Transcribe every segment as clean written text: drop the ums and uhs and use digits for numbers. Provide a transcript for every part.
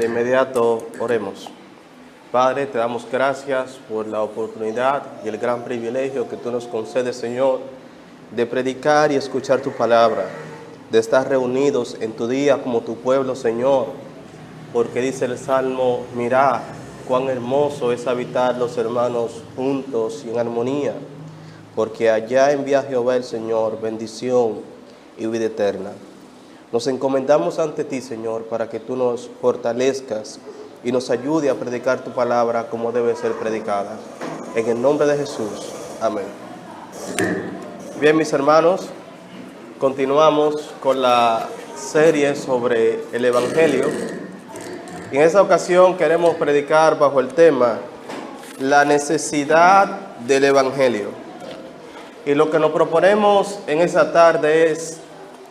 De inmediato oremos. Padre, te damos gracias por la oportunidad y el gran privilegio que tú nos concedes, Señor, de predicar y escuchar tu palabra, de estar reunidos en tu día como tu pueblo, Señor, porque dice el Salmo, mirad cuán hermoso es habitar los hermanos juntos y en armonía, porque allá envía Jehová el Señor bendición y vida eterna. Nos encomendamos ante ti, Señor, para que tú nos fortalezcas y nos ayude a predicar tu palabra como debe ser predicada. En el nombre de Jesús. Amén. Bien, mis hermanos, continuamos con la serie sobre el Evangelio. Y en esta ocasión queremos predicar bajo el tema la necesidad del Evangelio. Y lo que nos proponemos en esta tarde es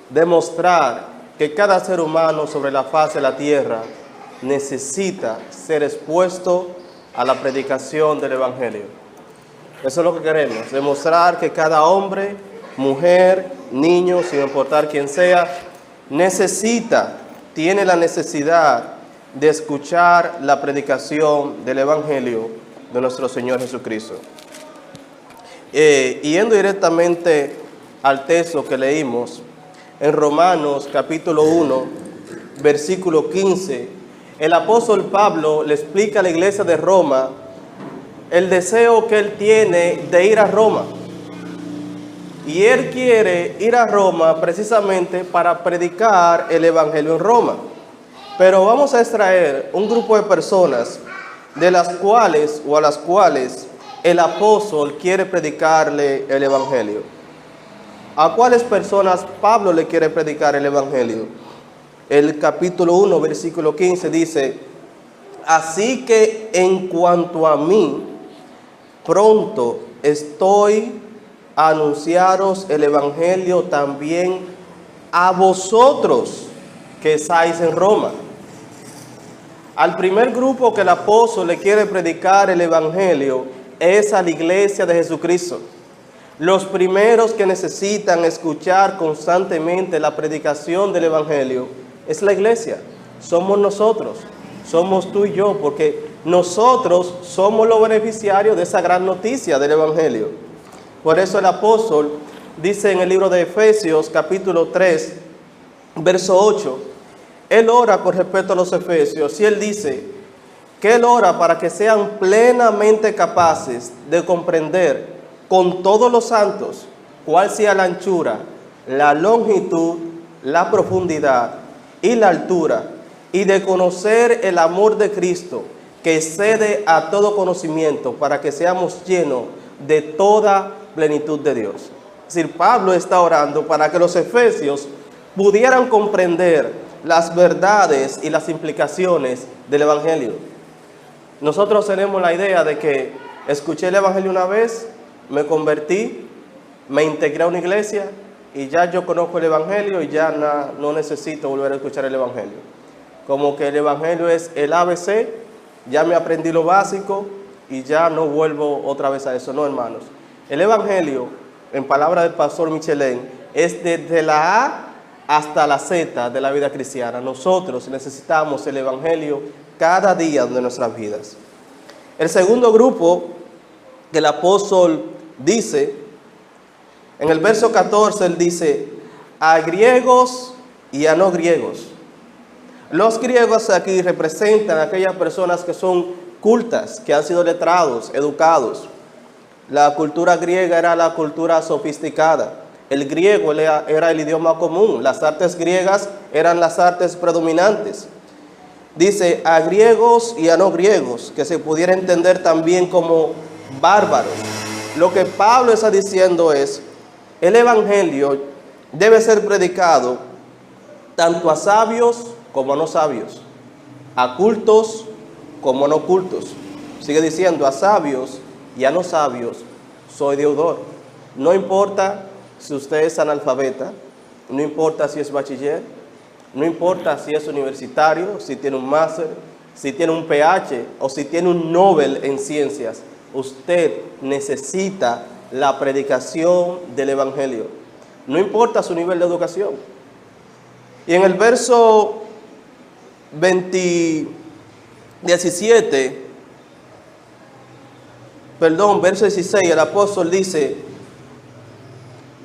demostrar que cada ser humano sobre la faz de la tierra necesita ser expuesto a la predicación del Evangelio. Eso es lo que queremos, demostrar que cada hombre, mujer, niño, sin importar quién sea, tiene la necesidad de escuchar la predicación del Evangelio de nuestro Señor Jesucristo. Yendo directamente al texto que leímos, en Romanos capítulo 1, versículo 15, el apóstol Pablo le explica a la iglesia de Roma el deseo que él tiene de ir a Roma. Y él quiere ir a Roma precisamente para predicar el Evangelio en Roma. Pero vamos a extraer un grupo de personas de las cuales o a las cuales el apóstol quiere predicarle el Evangelio. ¿A cuáles personas Pablo le quiere predicar el Evangelio? El capítulo 1, versículo 15 dice, así que en cuanto a mí, pronto estoy a anunciaros el Evangelio también a vosotros que estáis en Roma. Al primer grupo que el apóstol le quiere predicar el Evangelio es a la iglesia de Jesucristo. Los primeros que necesitan escuchar constantemente la predicación del Evangelio es la iglesia. Somos nosotros, somos tú y yo, porque nosotros somos los beneficiarios de esa gran noticia del Evangelio. Por eso el apóstol dice en el libro de Efesios, capítulo 3, verso 8, él ora con respecto a los efesios y él dice que él ora para que sean plenamente capaces de comprender con todos los santos cuál sea la anchura, la longitud, la profundidad y la altura, y de conocer el amor de Cristo que excede a todo conocimiento, para que seamos llenos de toda plenitud de Dios. Es decir, Pablo está orando para que los efesios pudieran comprender las verdades y las implicaciones del Evangelio. Nosotros tenemos la idea de que escuché el Evangelio una vez, me convertí, me integré a una iglesia y ya yo conozco el Evangelio y ya no necesito volver a escuchar el Evangelio. Como que el Evangelio es el ABC, ya me aprendí lo básico y ya no vuelvo otra vez a eso. No, hermanos. El Evangelio, en palabras del pastor Michelén, es desde la A hasta la Z de la vida cristiana. Nosotros necesitamos el Evangelio cada día de nuestras vidas. El segundo grupo que el apóstol dice, en el verso 14, él dice, a griegos y a no griegos. Los griegos aquí representan a aquellas personas que son cultas, que han sido letrados, educados. La cultura griega era la cultura sofisticada. El griego era el idioma común. Las artes griegas eran las artes predominantes. Dice, a griegos y a no griegos, que se pudiera entender también como bárbaros. Lo que Pablo está diciendo es, el Evangelio debe ser predicado tanto a sabios como a no sabios, a cultos como a no cultos. Sigue diciendo, a sabios y a no sabios soy deudor. No importa si usted es analfabeta, no importa si es bachiller, no importa si es universitario, si tiene un máster, si tiene un PH o si tiene un Nobel en ciencias, usted necesita la predicación del Evangelio. No importa su nivel de educación. Y en el verso verso 16, el apóstol dice: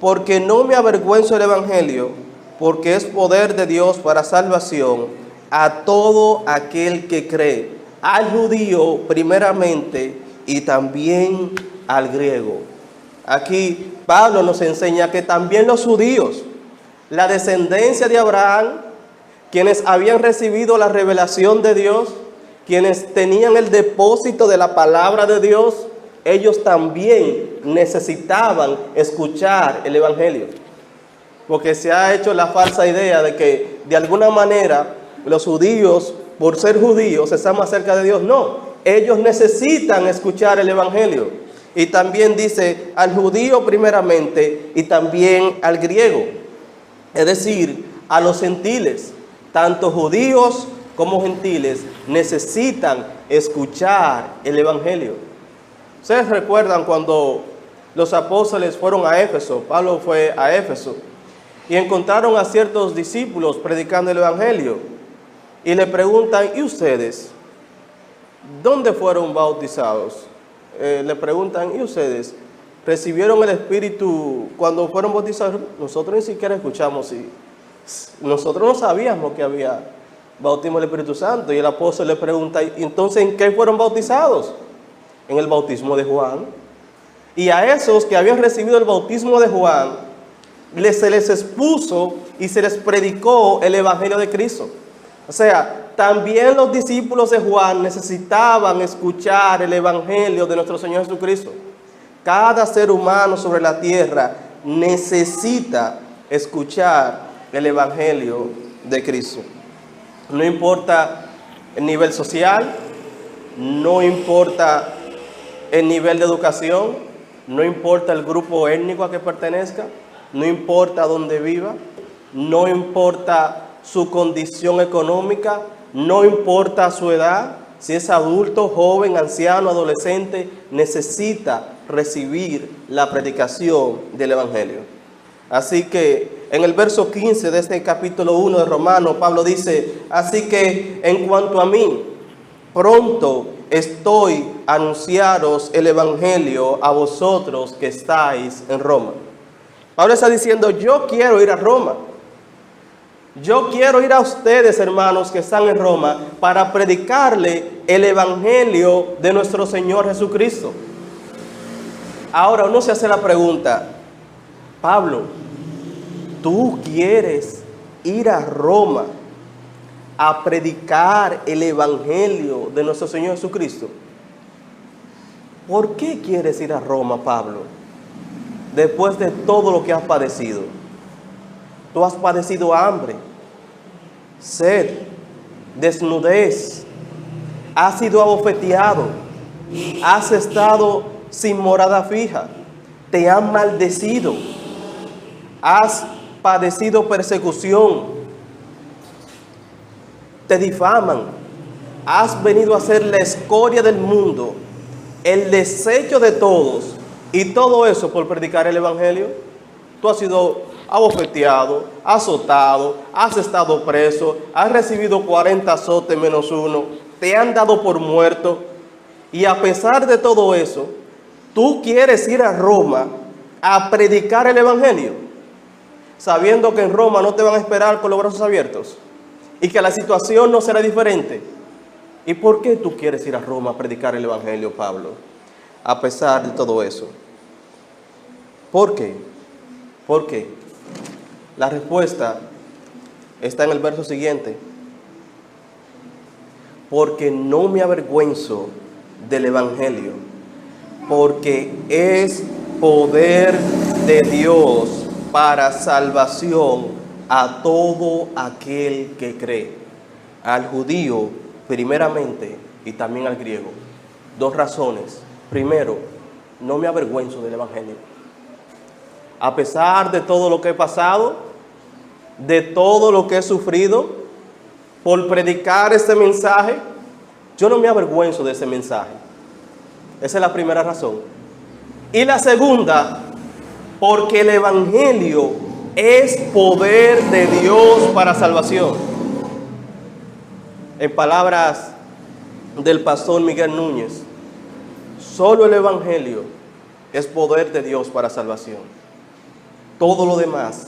porque no me avergüenzo del Evangelio, porque es poder de Dios para salvación a todo aquel que cree, al judío primeramente y también al griego. Aquí Pablo nos enseña que también los judíos, la descendencia de Abraham, quienes habían recibido la revelación de Dios, quienes tenían el depósito de la palabra de Dios, ellos también necesitaban escuchar el Evangelio. Porque se ha hecho la falsa idea de que de alguna manera los judíos, por ser judíos, están más cerca de Dios. No, ellos necesitan escuchar el Evangelio. Y también dice al judío primeramente y también al griego. Es decir, a los gentiles, tanto judíos como gentiles necesitan escuchar el Evangelio. Ustedes recuerdan cuando los apóstoles fueron a Éfeso, Pablo fue a Éfeso, y encontraron a ciertos discípulos predicando el Evangelio, y le preguntan: ¿y ustedes? ¿Dónde fueron bautizados? Le preguntan: ¿y ustedes? ¿Recibieron el Espíritu cuando fueron bautizados? Nosotros ni siquiera escuchamos, y nosotros no sabíamos que había bautismo del Espíritu Santo. Y el apóstol le pregunta: ¿y entonces en qué fueron bautizados? En el bautismo de Juan. Y a esos que habían recibido el bautismo de Juan, se les expuso y se les predicó el Evangelio de Cristo. O sea, también los discípulos de Juan necesitaban escuchar el Evangelio de nuestro Señor Jesucristo. Cada ser humano sobre la tierra necesita escuchar el Evangelio de Cristo. No importa el nivel social, no importa el nivel de educación, no importa el grupo étnico a que pertenezca, no importa dónde viva, no importa su condición económica, no importa su edad, si es adulto, joven, anciano, adolescente, necesita recibir la predicación del Evangelio. Así que en el verso 15 de este capítulo 1 de Romanos, Pablo dice: así que en cuanto a mí, pronto estoy a anunciaros el Evangelio a vosotros que estáis en Roma. Pablo está diciendo: yo quiero ir a Roma. Yo quiero ir a ustedes, hermanos, que están en Roma, para predicarle el Evangelio de nuestro Señor Jesucristo. Ahora uno se hace la pregunta: Pablo, ¿tú quieres ir a Roma a predicar el Evangelio de nuestro Señor Jesucristo? ¿Por qué quieres ir a Roma, Pablo? Después de todo lo que has padecido. Tú has padecido hambre, sed, desnudez, has sido abofeteado, has estado sin morada fija, te han maldecido, has padecido persecución, te difaman, has venido a ser la escoria del mundo, el desecho de todos, y todo eso por predicar el Evangelio. Tú has sido abofeteado, azotado, has estado preso, has recibido 40 azotes menos uno, te han dado por muerto, y a pesar de todo eso, tú quieres ir a Roma a predicar el Evangelio, sabiendo que en Roma no te van a esperar con los brazos abiertos y que la situación no será diferente. ¿Y por qué tú quieres ir a Roma a predicar el Evangelio, Pablo? A pesar de todo eso. ¿Por qué? ¿Por qué? La respuesta está en el verso siguiente. Porque no me avergüenzo del Evangelio, porque es poder de Dios para salvación a todo aquel que cree, al judío primeramente y también al griego. Dos razones. Primero, no me avergüenzo del Evangelio. A pesar de todo lo que he pasado, de todo lo que he sufrido, por predicar este mensaje, yo no me avergüenzo de ese mensaje. Esa es la primera razón. Y la segunda, porque el Evangelio es poder de Dios para salvación. En palabras del pastor Miguel Núñez, solo el Evangelio es poder de Dios para salvación. Todo lo demás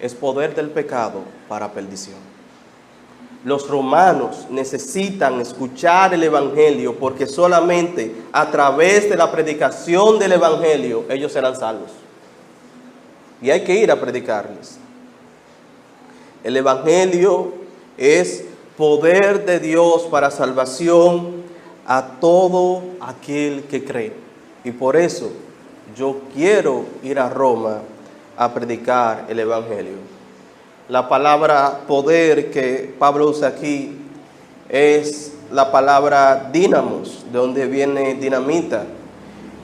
es poder del pecado para perdición. Los romanos necesitan escuchar el Evangelio porque solamente a través de la predicación del Evangelio ellos serán salvos. Y hay que ir a predicarles. El Evangelio es poder de Dios para salvación a todo aquel que cree. Y por eso yo quiero ir a Roma a predicar el Evangelio. La palabra poder que Pablo usa aquí es la palabra dínamos, de donde viene dinamita,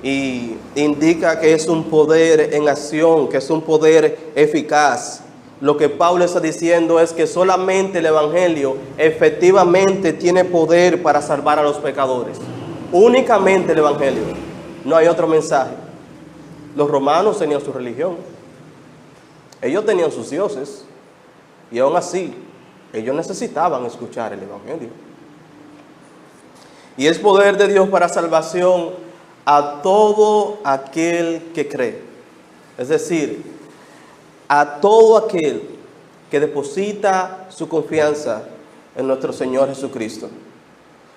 y indica que es un poder en acción, que es un poder eficaz. Lo que Pablo está diciendo es que solamente el Evangelio efectivamente tiene poder para salvar a los pecadores. Únicamente el Evangelio. No hay otro mensaje. Los romanos tenían su religión. Ellos tenían sus dioses. Y aún así, ellos necesitaban escuchar el Evangelio. Y es poder de Dios para salvación a todo aquel que cree. Es decir, a todo aquel que deposita su confianza en nuestro Señor Jesucristo.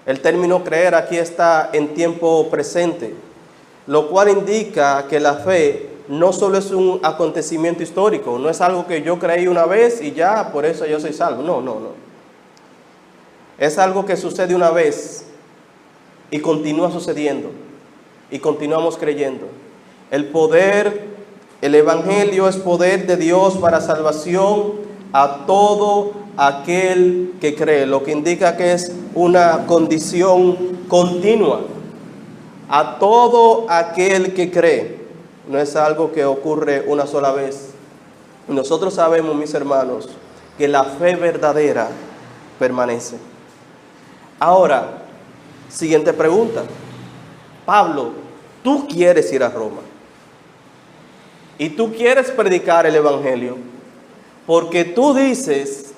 El término creer aquí está en tiempo presente, lo cual indica que la fe no solo es un acontecimiento histórico, no es algo que yo creí una vez y ya, por eso yo soy salvo. No. Es algo que sucede una vez y continúa sucediendo y continuamos creyendo. El Evangelio es poder de Dios para salvación a todo aquel que cree, lo que indica que es una condición continua. A todo aquel que cree. No es algo que ocurre una sola vez. Nosotros sabemos, mis hermanos, que la fe verdadera permanece. Ahora, siguiente pregunta. Pablo, tú quieres ir a Roma y tú quieres predicar el Evangelio porque tú dices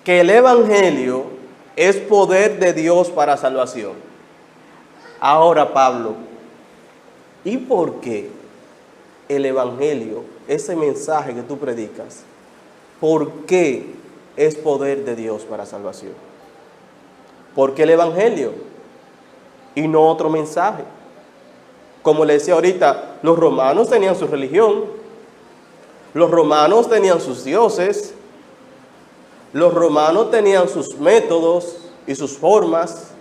que el Evangelio es poder de Dios para salvación. Ahora, Pablo, ¿y por qué el Evangelio, ese mensaje que tú predicas, por qué es poder de Dios para salvación? ¿Por qué el Evangelio y no otro mensaje? Como le decía ahorita, los romanos tenían su religión, los romanos tenían sus dioses, los romanos tenían sus métodos y sus formas.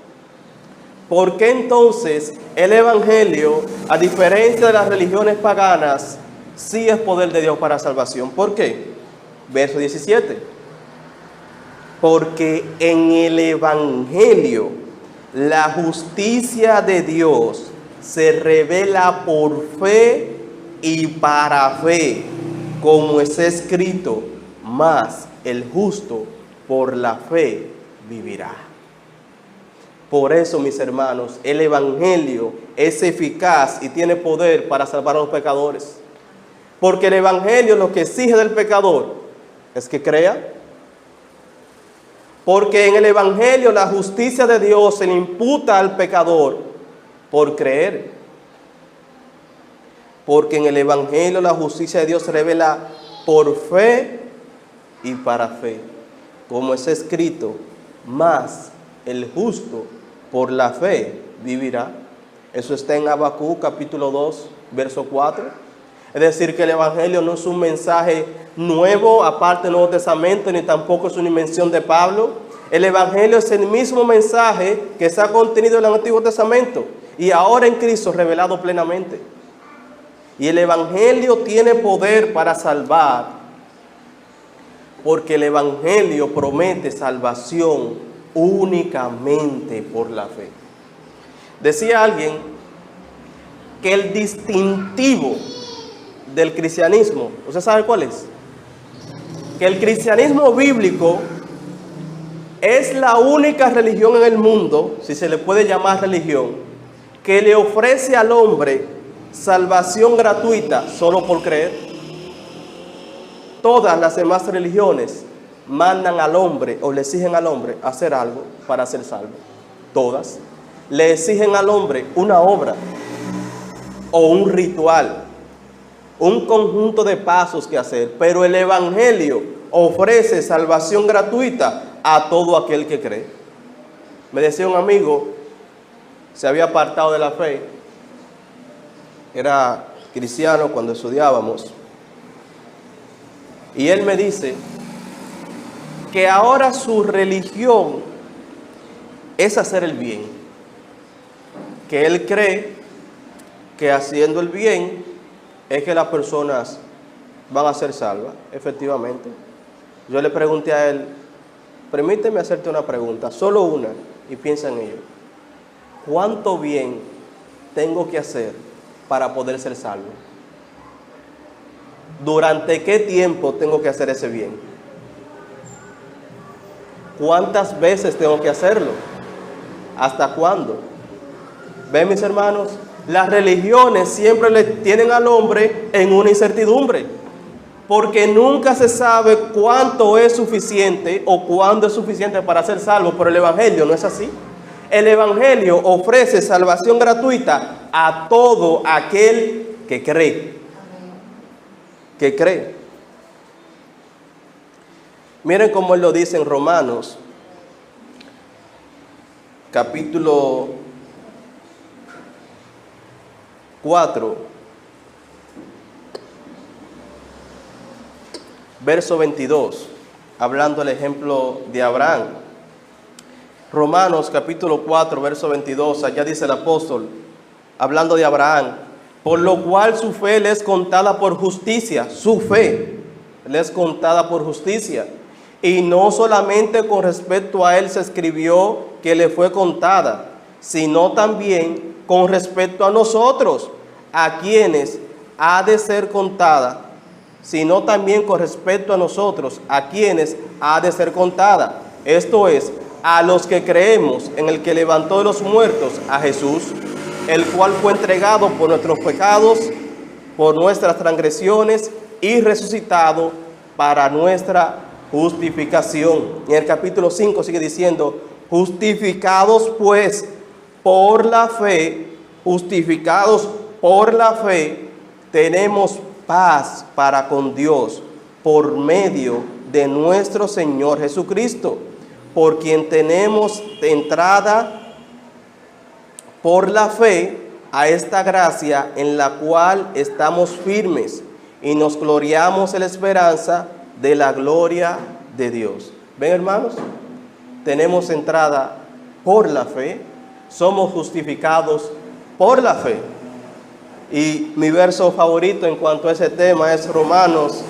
¿Por qué entonces el Evangelio, a diferencia de las religiones paganas, sí es poder de Dios para salvación? ¿Por qué? Verso 17. Porque en el Evangelio la justicia de Dios se revela por fe y para fe, como está escrito, mas el justo por la fe vivirá. Por eso, mis hermanos, el Evangelio es eficaz y tiene poder para salvar a los pecadores. Porque el Evangelio lo que exige del pecador es que crea. Porque en el Evangelio la justicia de Dios se le imputa al pecador por creer. Porque en el Evangelio la justicia de Dios se revela por fe y para fe. Como es escrito, mas el justo por la fe vivirá. Eso está en Habacuc capítulo 2, verso 4. Es decir, que el Evangelio no es un mensaje nuevo, aparte del Nuevo Testamento, ni tampoco es una invención de Pablo. El Evangelio es el mismo mensaje que está contenido en el Antiguo Testamento y ahora en Cristo revelado plenamente. Y el Evangelio tiene poder para salvar, porque el Evangelio promete salvación únicamente por la fe. Decía alguien que el distintivo del cristianismo, ¿usted sabe cuál es? Que el cristianismo bíblico es la única religión en el mundo, si se le puede llamar religión, que le ofrece al hombre salvación gratuita solo por creer. Todas las demás religiones mandan al hombre o le exigen al hombre hacer algo para ser salvo? Todas. Le exigen al hombre una obra o un ritual, un conjunto de pasos que hacer, pero el Evangelio ofrece salvación gratuita a todo aquel que cree. Me decía un amigo, se había apartado de la fe, era cristiano cuando estudiábamos, y él me dice que ahora su religión es hacer el bien, que él cree que haciendo el bien es que las personas van a ser salvas, efectivamente. Yo le pregunté a él, permíteme hacerte una pregunta, solo una, y piensa en ello. ¿Cuánto bien tengo que hacer para poder ser salvo? ¿Durante qué tiempo tengo que hacer ese bien? ¿Cuántas veces tengo que hacerlo? ¿Hasta cuándo? ¿Ven, mis hermanos? Las religiones siempre le tienen al hombre en una incertidumbre, porque nunca se sabe cuánto es suficiente o cuándo es suficiente para ser salvo, pero el Evangelio no es así. El Evangelio ofrece salvación gratuita a todo aquel que cree. Que cree. Miren cómo él lo dice en Romanos, capítulo 4, verso 22, hablando el ejemplo de Abraham. Romanos capítulo 4, verso 22, allá dice el apóstol, hablando de Abraham, por lo cual su fe le es contada por justicia, su fe le es contada por justicia. Y no solamente con respecto a él se escribió que le fue contada, sino también con respecto a nosotros, a quienes ha de ser contada, sino también con respecto a nosotros, a quienes ha de ser contada. Esto es, a los que creemos en el que levantó de los muertos a Jesús, el cual fue entregado por nuestros pecados, por nuestras transgresiones y resucitado para nuestra justificación. En el capítulo 5 sigue diciendo, justificados pues por la fe, tenemos paz para con Dios por medio de nuestro Señor Jesucristo, por quien tenemos entrada por la fe a esta gracia en la cual estamos firmes y nos gloriamos en la esperanza de la gloria de Dios. ¿Ven, hermanos? Tenemos entrada por la fe, somos justificados por la fe. Y mi verso favorito en cuanto a ese tema es Romanos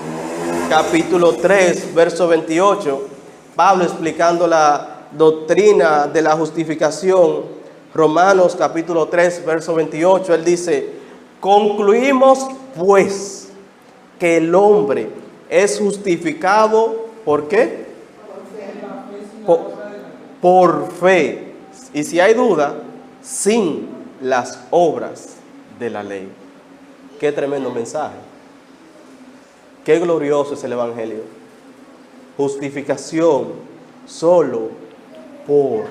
capítulo 3, verso 28. Pablo explicando la doctrina de la justificación. Romanos capítulo 3, verso 28, él dice, concluimos pues que el hombre es justificado, ¿por qué? Por fe. Y si hay duda, sin las obras de la ley. Qué tremendo mensaje. Qué glorioso es el Evangelio. Justificación solo por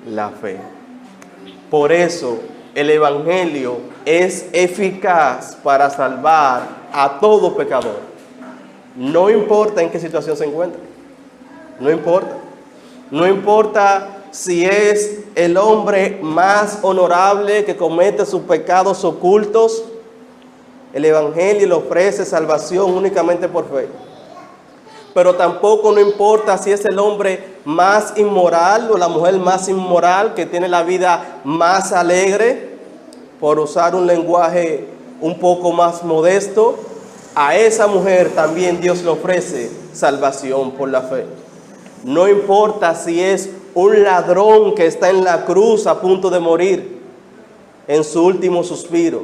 la fe. Por eso el Evangelio es eficaz para salvar a todo pecador. No importa en qué situación se encuentre. No importa. No importa si es el hombre más honorable que comete sus pecados ocultos. El Evangelio le ofrece salvación únicamente por fe. Pero tampoco no importa si es el hombre más inmoral o la mujer más inmoral que tiene la vida más alegre, por usar un lenguaje un poco más modesto. A esa mujer también Dios le ofrece salvación por la fe. No importa si es un ladrón que está en la cruz a punto de morir en su último suspiro.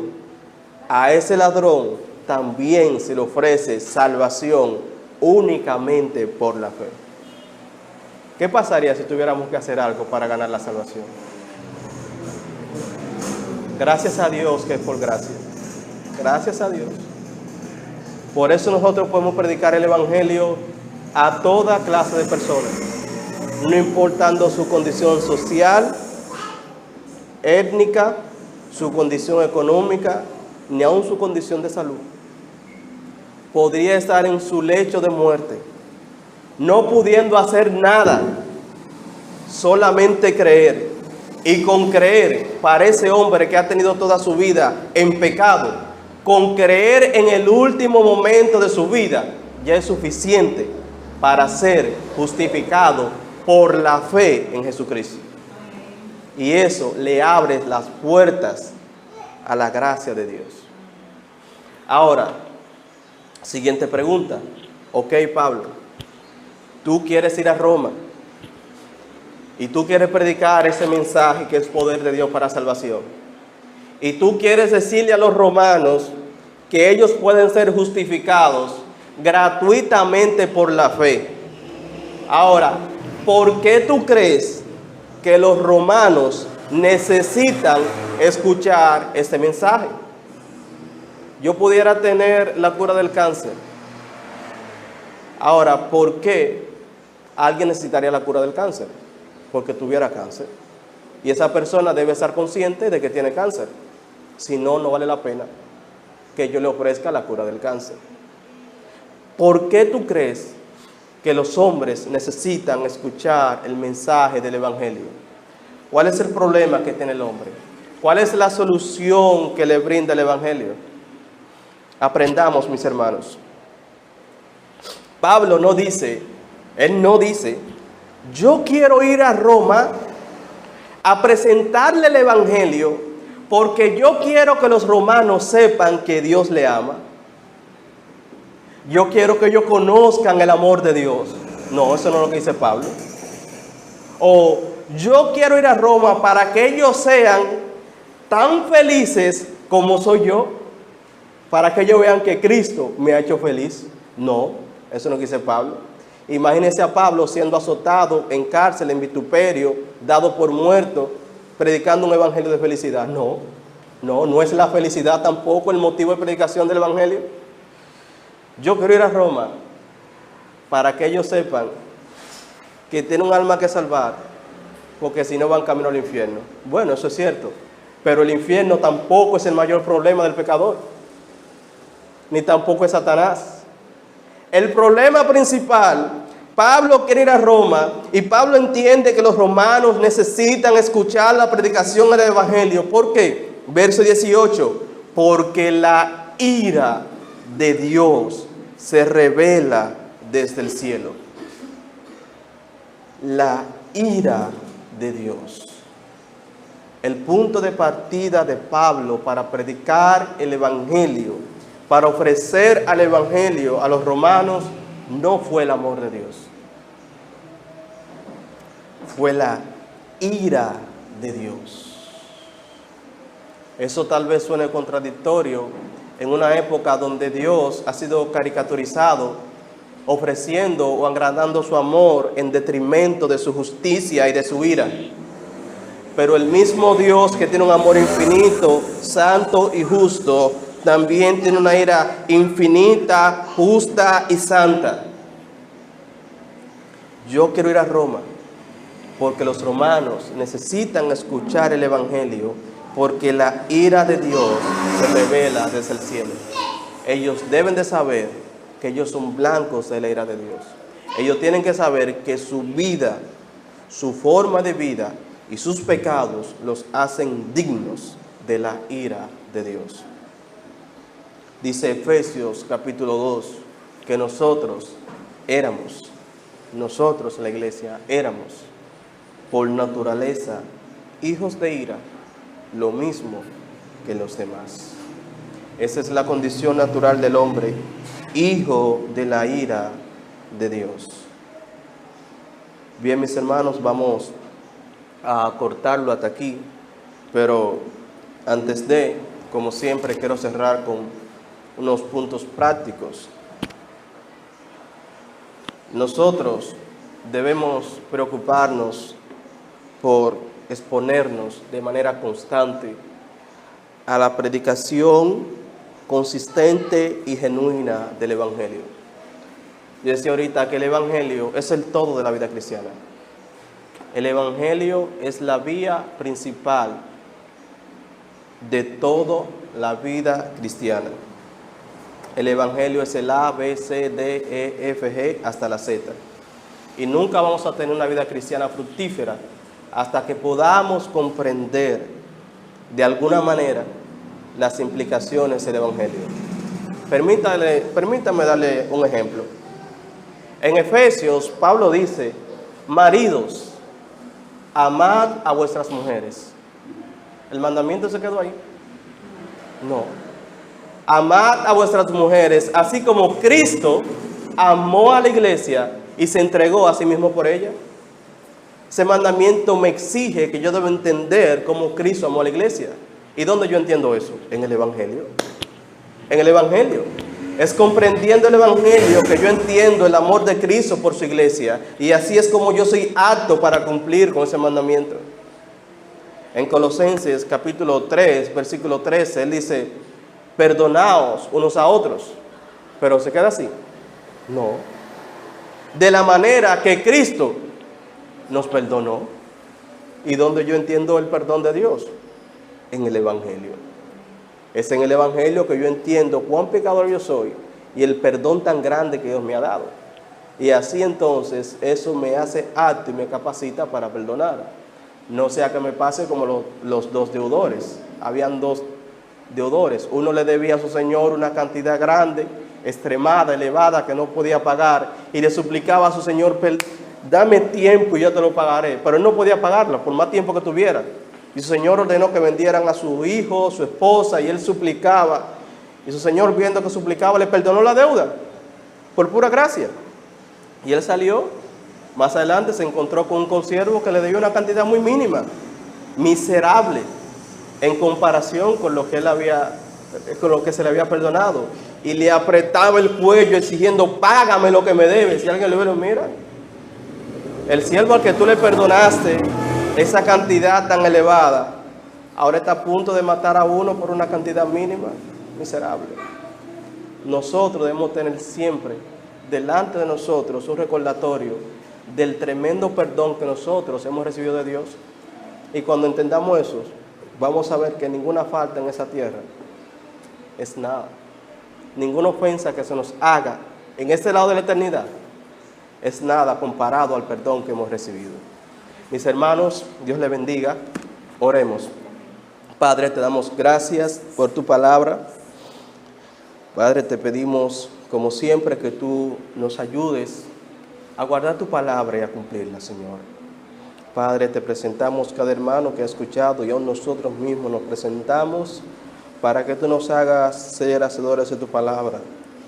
A ese ladrón también se le ofrece salvación únicamente por la fe. ¿Qué pasaría si tuviéramos que hacer algo para ganar la salvación? Gracias a Dios que es por gracia. Gracias a Dios. Por eso nosotros podemos predicar el Evangelio a toda clase de personas, no importando su condición social, étnica, su condición económica, ni aun su condición de salud. Podría estar en su lecho de muerte, no pudiendo hacer nada, solamente creer. Y con creer, para ese hombre que ha tenido toda su vida en pecado, con creer en el último momento de su vida, ya es suficiente para ser justificado por la fe en Jesucristo. Y eso le abre las puertas a la gracia de Dios. Ahora, siguiente pregunta. Ok, Pablo, tú quieres ir a Roma y tú quieres predicar ese mensaje que es poder de Dios para salvación. Y tú quieres decirle a los romanos que ellos pueden ser justificados gratuitamente por la fe. Ahora, ¿por qué tú crees que los romanos necesitan escuchar este mensaje? Yo pudiera tener la cura del cáncer. Ahora, ¿por qué alguien necesitaría la cura del cáncer? Porque tuviera cáncer. Y esa persona debe estar consciente de que tiene cáncer. Si no, no vale la pena que yo le ofrezca la cura del cáncer. ¿Por qué tú crees que los hombres necesitan escuchar el mensaje del Evangelio? ¿Cuál es el problema que tiene el hombre? ¿Cuál es la solución que le brinda el Evangelio? Aprendamos, mis hermanos. Pablo no dice, yo quiero ir a Roma a presentarle el Evangelio porque yo quiero que los romanos sepan que Dios le ama. Yo quiero que ellos conozcan el amor de Dios. No, eso no es lo que dice Pablo. O yo quiero ir a Roma para que ellos sean tan felices como soy yo, para que ellos vean que Cristo me ha hecho feliz. No, eso no es lo que dice Pablo. Imagínense a Pablo siendo azotado en cárcel, en vituperio, dado por muerto, predicando un evangelio de felicidad. No es la felicidad tampoco el motivo de predicación del evangelio. Yo quiero ir a Roma para que ellos sepan que tienen un alma que salvar, porque si no van camino al infierno. Bueno, eso es cierto, pero el infierno tampoco es el mayor problema del pecador, ni tampoco es Satanás. El problema principal, Pablo quiere ir a Roma y Pablo entiende que los romanos necesitan escuchar la predicación del evangelio. ¿Por qué? Verso 18, porque la ira de Dios se revela desde el cielo. La ira de Dios. El punto de partida de Pablo para predicar el evangelio, para ofrecer al evangelio a los romanos, no fue el amor de Dios. Fue la ira de Dios. Eso tal vez suene contradictorio en una época donde Dios ha sido caricaturizado, ofreciendo o agradando su amor en detrimento de su justicia y de su ira. Pero el mismo Dios que tiene un amor infinito, santo y justo, también tiene una ira infinita, justa y santa. Yo quiero ir a Roma porque los romanos necesitan escuchar el evangelio, porque la ira de Dios se revela desde el cielo. Ellos deben de saber que ellos son blancos de la ira de Dios. Ellos tienen que saber que su vida, su forma de vida y sus pecados los hacen dignos de la ira de Dios. Dice Efesios capítulo 2 que nosotros, la iglesia, éramos por naturaleza hijos de ira, lo mismo que los demás. Esa es la condición natural del hombre, hijo de la ira de Dios. Bien, mis hermanos, vamos a cortarlo hasta aquí, pero antes de, como siempre, quiero cerrar con unos puntos prácticos. Nosotros debemos preocuparnos por exponernos de manera constante a la predicación consistente y genuina del Evangelio. Yo decía ahorita que el Evangelio es el todo de la vida cristiana. El Evangelio es la vía principal de toda la vida cristiana. El Evangelio es el A, B, C, D, E, F, G hasta la Z. Y nunca vamos a tener una vida cristiana fructífera hasta que podamos comprender de alguna manera las implicaciones del Evangelio. Permítame darle un ejemplo. En Efesios, Pablo dice: maridos, amad a vuestras mujeres. ¿El mandamiento se quedó ahí? No. Amad a vuestras mujeres, así como Cristo amó a la iglesia y se entregó a sí mismo por ella. Ese mandamiento me exige que yo debo entender cómo Cristo amó a la iglesia. ¿Y dónde yo entiendo eso? En el Evangelio. En el Evangelio. Es comprendiendo el Evangelio que yo entiendo el amor de Cristo por su iglesia. Y así es como yo soy apto para cumplir con ese mandamiento. En Colosenses capítulo 3, versículo 13, él dice: perdonaos unos a otros. Pero se queda así. No. De la manera que Cristo nos perdonó. ¿Y dónde yo entiendo el perdón de Dios? En el Evangelio. Es en el Evangelio que yo entiendo cuán pecador yo soy y el perdón tan grande que Dios me ha dado. Y así entonces eso me hace apto y me capacita para perdonar. No sea que me pase como los dos deudores. Habían dos deudores. Uno le debía a su señor una cantidad grande, extremada, elevada, que no podía pagar, y le suplicaba a su señor: dame tiempo y yo te lo pagaré. Pero él no podía pagarla por más tiempo que tuviera. Y su señor ordenó que vendieran a su hijo, su esposa, y él suplicaba. Y su señor, viendo que suplicaba, le perdonó la deuda por pura gracia. Y él salió. Más adelante se encontró con un consiervo que le debía una cantidad muy mínima, miserable, en comparación con lo que se le había perdonado. Y le apretaba el cuello exigiendo: págame lo que me debes. Y alguien le dijo: mira, el siervo al que tú le perdonaste esa cantidad tan elevada, ahora está a punto de matar a uno por una cantidad mínima, miserable. Nosotros debemos tener siempre delante de nosotros un recordatorio del tremendo perdón que nosotros hemos recibido de Dios. Y cuando entendamos eso, vamos a ver que ninguna falta en esa tierra es nada. Ninguna ofensa que se nos haga en este lado de la eternidad es nada comparado al perdón que hemos recibido. Mis hermanos, Dios les bendiga. Oremos. Padre, te damos gracias por tu palabra. Padre, te pedimos, como siempre, que tú nos ayudes a guardar tu palabra y a cumplirla, Señor. Padre, te presentamos cada hermano que ha escuchado, y aún nosotros mismos nos presentamos para que tú nos hagas ser hacedores de tu palabra.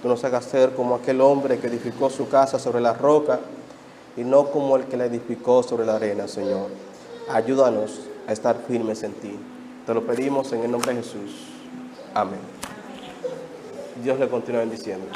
Tú nos hagas ser como aquel hombre que edificó su casa sobre la roca y no como el que la edificó sobre la arena, Señor. Ayúdanos a estar firmes en ti. Te lo pedimos en el nombre de Jesús. Amén. Dios le continúe bendiciendo.